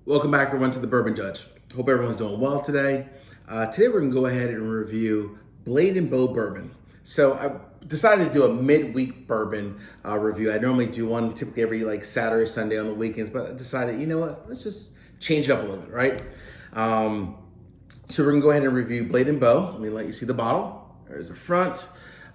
Welcome back, everyone, to the Bourbon Judge. Hope everyone's doing well today. Today we're gonna go ahead and review Blade and Bow Bourbon. So I decided to do a midweek bourbon review. I normally do one typically every Saturday, Sunday on the weekends, but I decided, you know what, let's just change it up a little bit, right? So we're gonna go ahead and review Blade and Bow. Let me let you see the bottle. There's the front.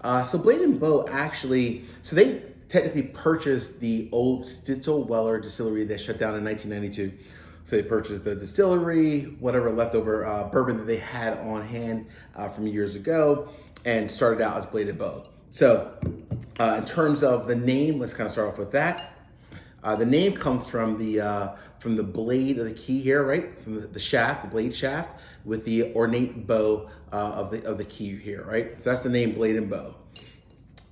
So Blade and Bow actually, so they technically purchased the old Stitzel Weller Distillery that shut down in 1992. So they purchased the distillery, whatever leftover bourbon that they had on hand from years ago, and started out as Blade and Bow. So in terms of the name, let's kind of start off with that. The name comes from the blade of the key here, right? From the shaft, the blade shaft, with the ornate bow of the key here, right? So that's the name Blade and Bow.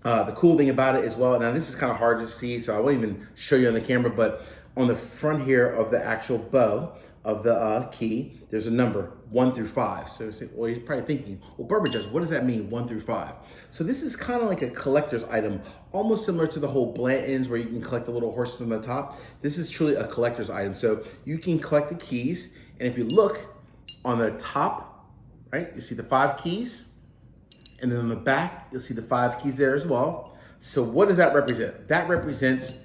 The cool thing about it as well, now this is kind of hard to see, so I won't even show you on the camera, but on the front here of the actual bow of the key, there's a number 1 through 5. So well, you're probably thinking, well, Bourbon Judge, what does that mean, 1 through 5? So this is kind of like a collector's item, almost similar to the whole Blanton's where you can collect the little horses on the top. This is truly a collector's item. So you can collect the keys, and if you look on the top, right, you see the 5 keys, and then on the back, you'll see the 5 keys there as well. So what does that represent? That represents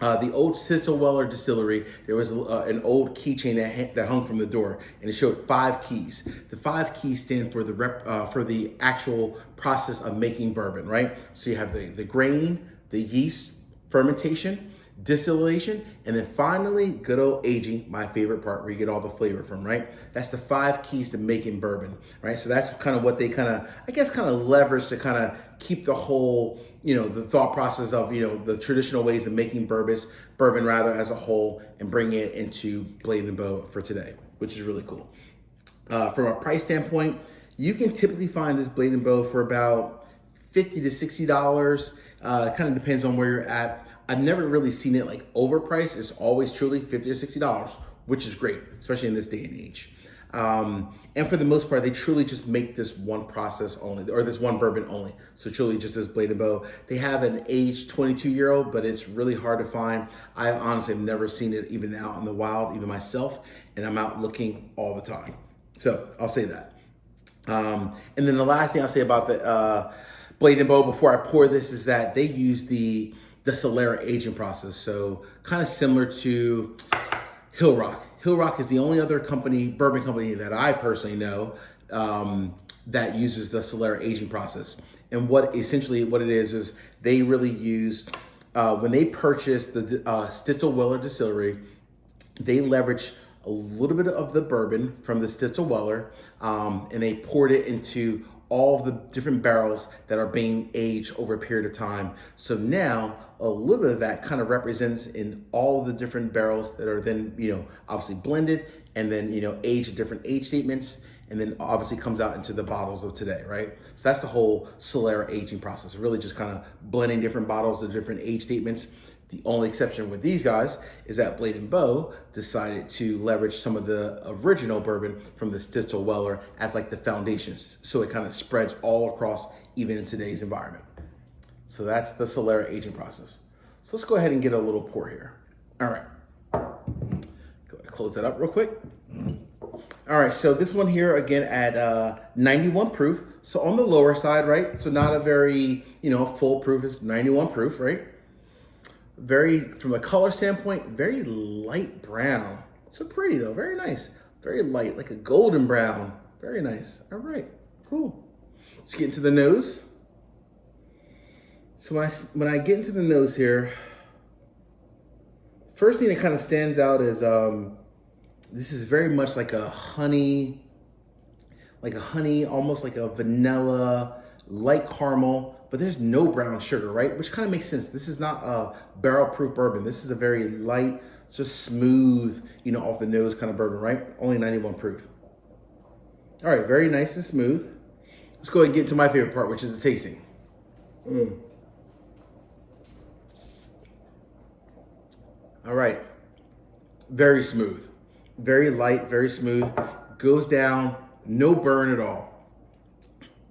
the old Stitzel Weller Distillery. There was an old keychain that hung from the door, and it showed 5 keys. The 5 keys stand for the actual process of making bourbon, right? So you have the grain, the yeast, fermentation, distillation, and then finally, good old aging, my favorite part where you get all the flavor from, right? That's the 5 keys to making bourbon, right? So that's kind of what they kind of leverage to kind of keep the whole, the thought process of, the traditional ways of making bourbon rather as a whole, and bring it into Blade and Bow for today, which is really cool. From a price standpoint, you can typically find this Blade and Bow for about $50 to $60. Kind of depends on where you're at. I've never really seen it overpriced. It's always truly $50 or $60, which is great, especially in this day and age. And for the most part, they truly just make this one process only, or this one bourbon only. So truly just this Blade and Bow. They have an aged 22-year-old, but it's really hard to find. I honestly have never seen it even out in the wild, even myself, and I'm out looking all the time. So I'll say that. And then the last thing I'll say about the Blade and Bow before I pour this is that they use the Solera Agent process. So kind of similar to Hill Rock. Hill Rock is the only other bourbon company that I personally know that uses the Solera Aging process. And what it is they really use, when they purchased the Stitzel Weller Distillery, they leveraged a little bit of the bourbon from the Stitzel Weller, and they poured it into all of the different barrels that are being aged over a period of time. So now a little bit of that kind of represents in all of the different barrels that are then, obviously blended and then, aged at different age statements, and then obviously comes out into the bottles of today, right? So that's the whole Solera aging process, really just kind of blending different bottles of different age statements. The only exception with these guys is that Blade and Bow decided to leverage some of the original bourbon from the Stitzel Weller as the foundation. So it kind of spreads all across, even in today's environment. So that's the Solera aging process. So let's go ahead and get a little pour here. All right. Go ahead and close that up real quick. All right, so this one here, again, at 91 proof. So on the lower side, right? So not a very, full proof, it's 91 proof, right? From a color standpoint, very light brown. So pretty though, very nice. Very light, like a golden brown. Very nice. All right, cool. Let's get into the nose. So when I get into the nose here, first thing that kind of stands out is this is very much like a honey, almost like a vanilla, light caramel, but there's no brown sugar, right? Which kind of makes sense. This is not a barrel-proof bourbon. This is a very light, just smooth, off the nose kind of bourbon, right? Only 91 proof. All right, very nice and smooth. Let's go ahead and get to my favorite part, which is the tasting. All right, very smooth, very light, very smooth. Goes down, no burn at all.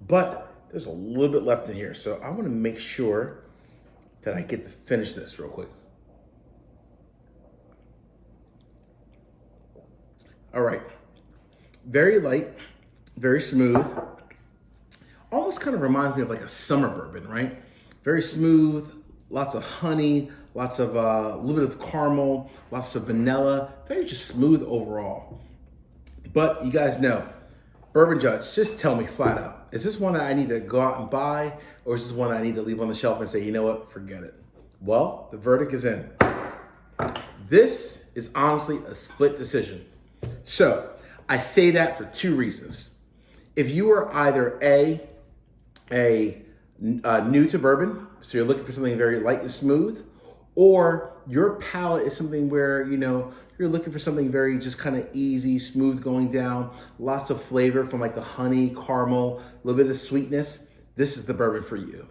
But there's a little bit left in here, so I want to make sure that I get to finish this real quick. All right, very light, very smooth. Almost kind of reminds me of like a summer bourbon, right? Very smooth, lots of honey, lots of a little bit of caramel, lots of vanilla, very just smooth overall. But you guys know, Bourbon Judge, just tell me flat out, is this one that I need to go out and buy, or is this one I need to leave on the shelf and say, you know what, forget it? Well, the verdict is in. This is honestly a split decision. So I say that for two reasons. If you are either new to bourbon, so you're looking for something very light and smooth, or your palate is something where, you know, you're looking for something very just kind of easy, smooth going down, lots of flavor from like the honey, caramel, a little bit of sweetness, this is the bourbon for you.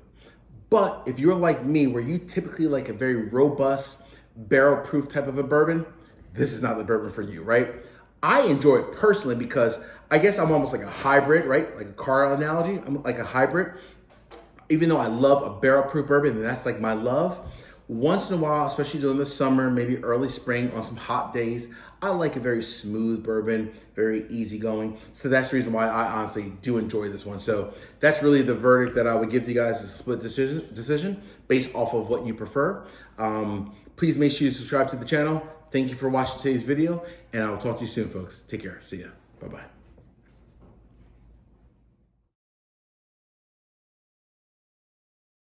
But if you're like me, where you typically like a very robust, barrel-proof type of a bourbon, this is not the bourbon for you, right? I enjoy it personally because I guess I'm almost like a hybrid, right? Like a car analogy, I'm like a hybrid. Even though I love a barrel-proof bourbon, and that's like my love, once in a while, especially during the summer, maybe early spring on some hot days, I like a very smooth bourbon, very easygoing. So that's the reason why I honestly do enjoy this one. So that's really the verdict that I would give to you guys, a split decision based off of what you prefer. Please make sure you subscribe to the channel. Thank you for watching today's video, and I will talk to you soon, folks. Take care. See ya. Bye-bye.